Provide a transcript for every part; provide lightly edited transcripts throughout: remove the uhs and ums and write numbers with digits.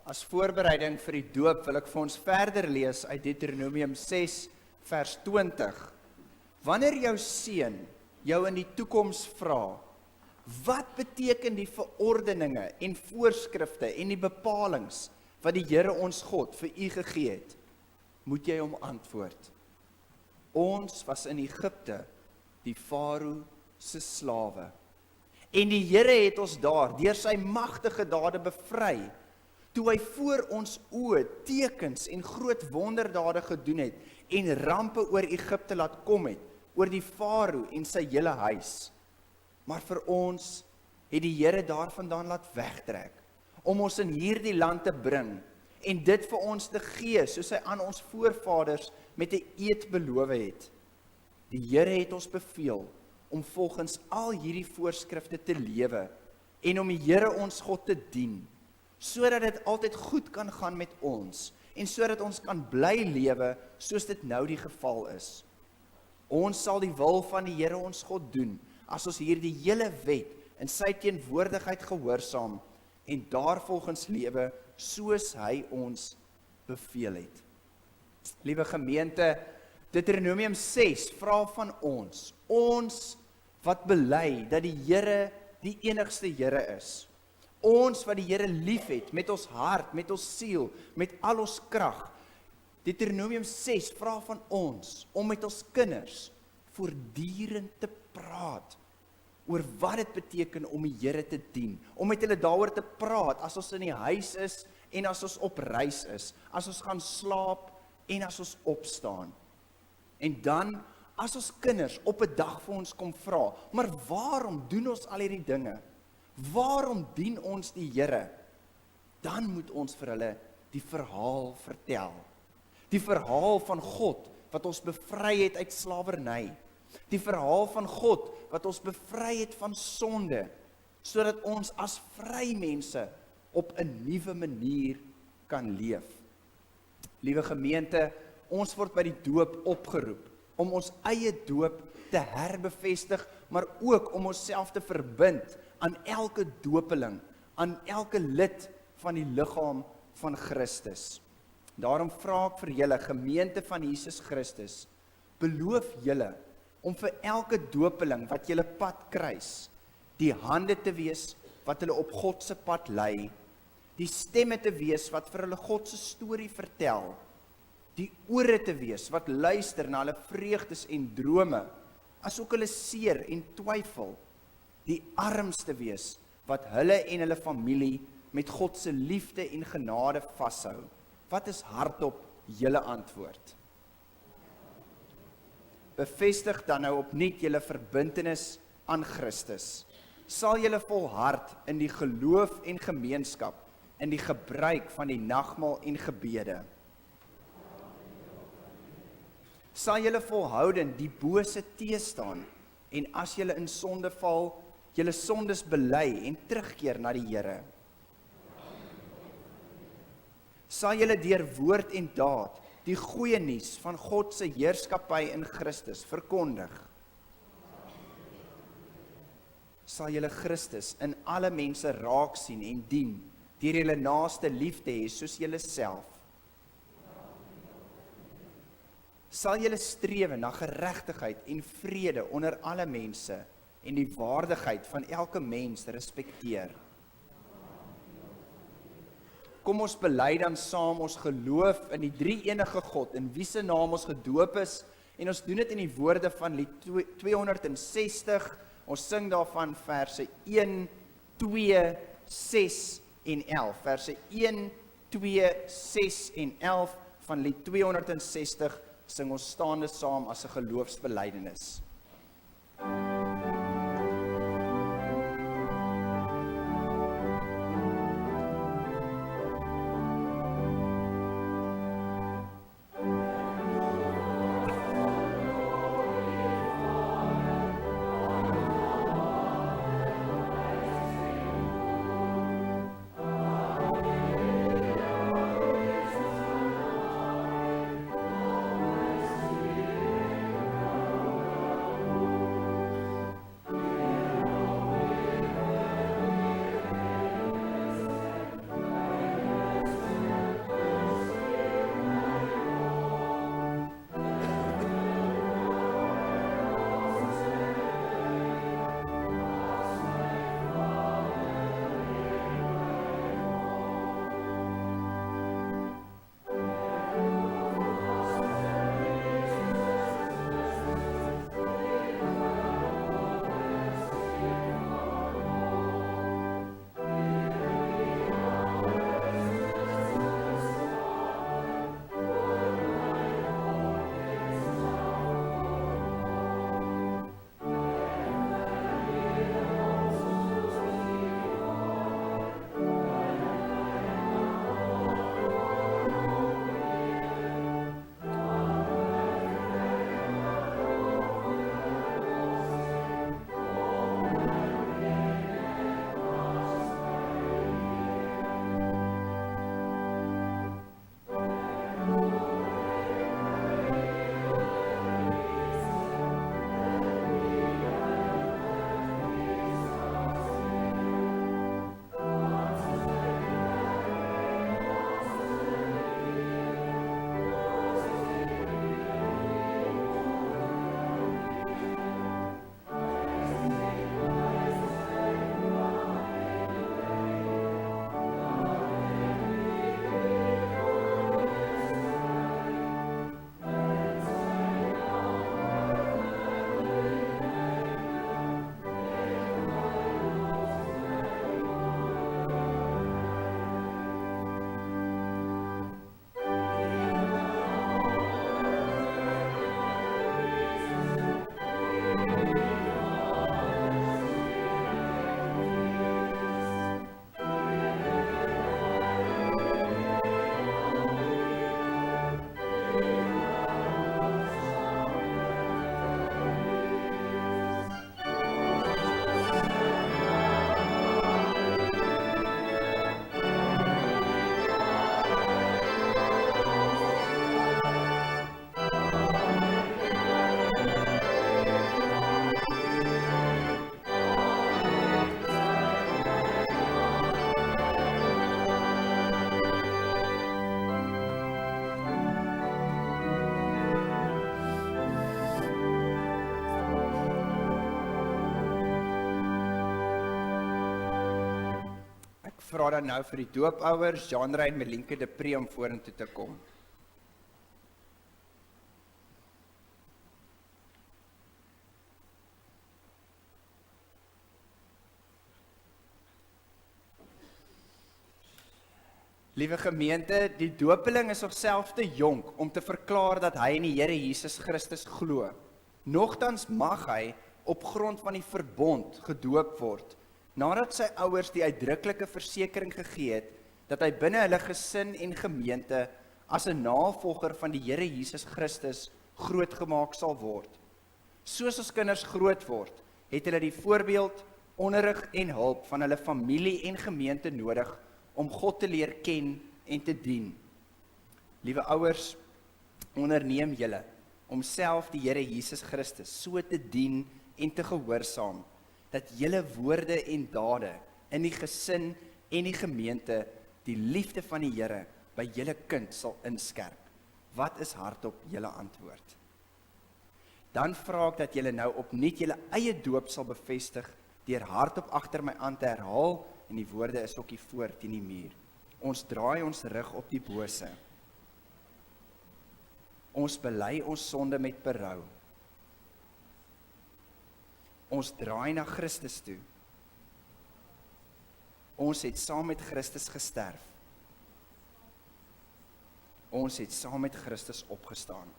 As voorbereiding vir die doop wil ek vir ons verder lees uit Deuteronomium 6 vers 20. Wanneer jou seun jou in die toekoms vra, wat beteken die verordeninge en voorskrifte en die bepalings wat die Here ons God vir u gegee het, moet jy hom antwoord. Ons was in Egipte die Farao se slawe. En die Here het ons daar deur sy magtige dade bevry, toe hy voor ons oë tekens en groot wonderdade gedoen het en rampe oor Egipte laat kom het, oor die Farao en sy hele huis. Maar vir ons het die Here daarvandaan laat wegtrek, om ons in hierdie land te bring, en dit vir ons te gee, soos hy aan ons voorvaders met 'n eed beloof het. Die Here het ons beveel om volgens al hierdie voorskrifte te lewe, en om die Here ons God te dien, sodat dit altyd goed kan gaan met ons, en sodat ons kan bly lewe, soos dit nou die geval is. Ons sal die wil van die Here ons God doen, as ons hierdie hele wet in sy teenwoordigheid gehoorsaam, en daarvolgens lewe, soos hy ons beveel het. Liewe gemeente, Deuteronomium 6 vra van ons wat bely dat die Here die enigste Here is. Ons wat die Here lief het met ons hart, met ons siel, met al ons krag. Deuteronomium 6 vra van ons om met ons kinders voortdurend te praat oor wat dit beteken om die Here te dien, om met hulle daaroor te praat as ons in die huis is en as ons op reis is, as ons gaan slaap en as ons opstaan. En dan, as ons kinders op 'n dag vir ons kom vra, maar waarom doen ons al hierdie dinge? Waarom dien ons die Here? Dan moet ons vir hulle die verhaal vertel. Die verhaal van God wat ons bevry het uit slawerny. Die verhaal van God wat ons bevry het van sonde, sodat ons as vrymense op 'n nuwe manier kan leef. Liewe gemeente, ons word by die doop opgeroep om ons eie doop te herbevestig, maar ook om onsself te verbind aan elke dopeling, aan elke lid van die liggaam van Christus. Daarom vra ek vir julle, gemeente van Jesus Christus, beloof julle om vir elke dopeling wat julle pad kruis, die hande te wees wat hulle op God se pad lei, die stemme te wees wat vir hulle God se storie vertel, die ore te wees wat luister na hulle vreugdes en drome, asook hulle seer en twyfel, die arms te wees wat hulle en hulle familie met God se liefde en genade vashou. Wat is hardop julle antwoord? Bevestig dan nou opnuut julle verbintenis aan Christus. Sal julle volhard in die geloof en gemeenskap, in die gebruik van die nagmaal en gebede. Sal julle volhoudend die bose teestaan, en as julle in sonde val, julle sondes bely en terugkeer na die Here. Sal julle deur woord en daad die goeie nuus van God se heerskappy in Christus verkondig. Sal julle Christus in alle mense raak sien en dien, deur julle naaste lief te hê soos julle self. Sal julle strewe na geregtigheid en vrede onder alle mense en die waardigheid van elke mens respekteer. Kom ons bely dan saam ons geloof in die drie-enige God, in wie se naam ons gedoop is, en ons doen dit in die woorde van lied 260, ons sing daarvan verse 1, 2, 6 en 11, verse 1, 2, 6 en 11 van lied 260, sing ons staande saam as 'n geloofsbelydenis. vra dan nou vir die doopouers, Jean-Ray en Melinke de Pre om vorentoe te kom. Liewe gemeente, die doopeling is nog self te jonk om te verklaar dat hy in die Here Jesus Christus glo. Nogtans mag hy op grond van die verbond gedoop word, nadat sy ouers die uitdruklike versekering gegee het dat hy binne hulle gesin en gemeente as 'n navolger van die Here Jesus Christus grootgemaak sal word. Soos ons kinders groot word, het hulle die voorbeeld, onderrig en hulp van hulle familie en gemeente nodig om God te leer ken en te dien. Liewe ouers, onderneem julle om self die Here Jesus Christus so te dien en te gehoorsaam, dat julle woorde en dade in die gesin en die gemeente die liefde van die Here by julle kind sal inskerp. Wat is hardop julle antwoord? Dan vra ek dat julle nou opnuut julle eie doop sal bevestig deur hardop agter my aan te herhaal, en die woorde is ook hier voor teen die muur. Ons draai ons rug op die bose. Ons bely ons sonde met berou. Ons draai na Christus toe. Ons het saam met Christus gesterf. Ons het saam met Christus opgestaan.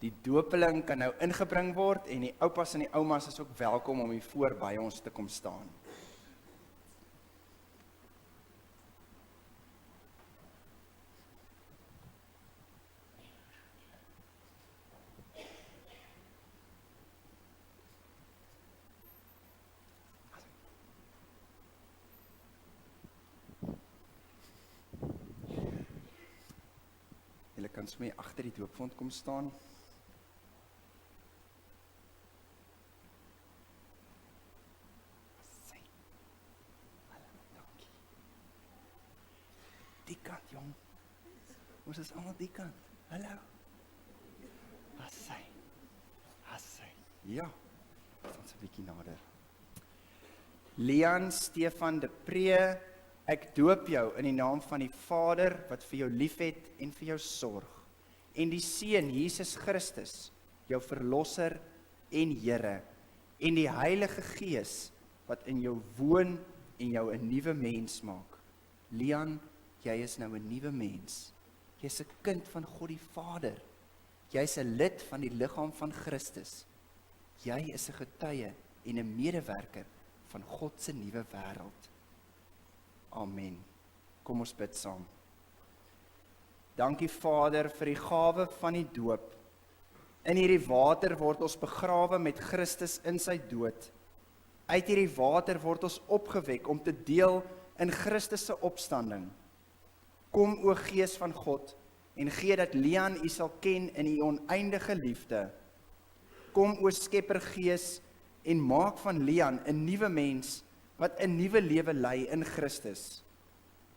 Die doopeling kan nou ingebring word en die oupas en die oumas is ook welkom om hier voor by ons te kom staan. Julle kan sommer agter die doopvont kom staan. Die kant, jong. Ons is allemaal die kant. Hallo. Hassy. Ja. Ons 'n bietjie nader. Lian Stefan de Pre, ek doop jou in die naam van die Vader wat vir jou liefhet en vir jou sorg, en die Seun Jesus Christus, jou verlosser en Here, en die Heilige Gees wat in jou woon en jou 'n nuwe mens maak. Lian, jy is nou 'n nuwe mens. Jy is 'n kind van God die Vader. Jy is 'n lid van die liggaam van Christus. Jy is 'n getuie en 'n medewerker van God se nuwe wêreld. Amen. Kom ons bid saam. Dankie Vader vir die gawe van die doop. In hierdie water word ons begrawe met Christus in sy dood. Uit hierdie water word ons opgewek om te deel in Christus se opstanding. Kom o Gees van God en gee dat Lian u sal ken in u oneindige liefde. Kom o Skepper Gees en maak van Lian 'n nuwe mens wat 'n nuwe lewe lei in Christus.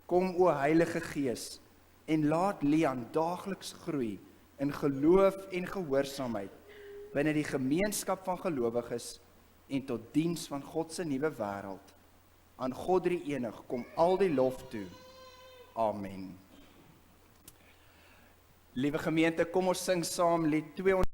Kom o Heilige Gees en laat Lian daagliks groei in geloof en gehoorsaamheid binne die gemeenskap van gelowiges en tot diens van God se nuwe wêreld. Aan God drie enig kom al die lof toe. Amen. Liewe gemeente, kom ons sing saam lied 200.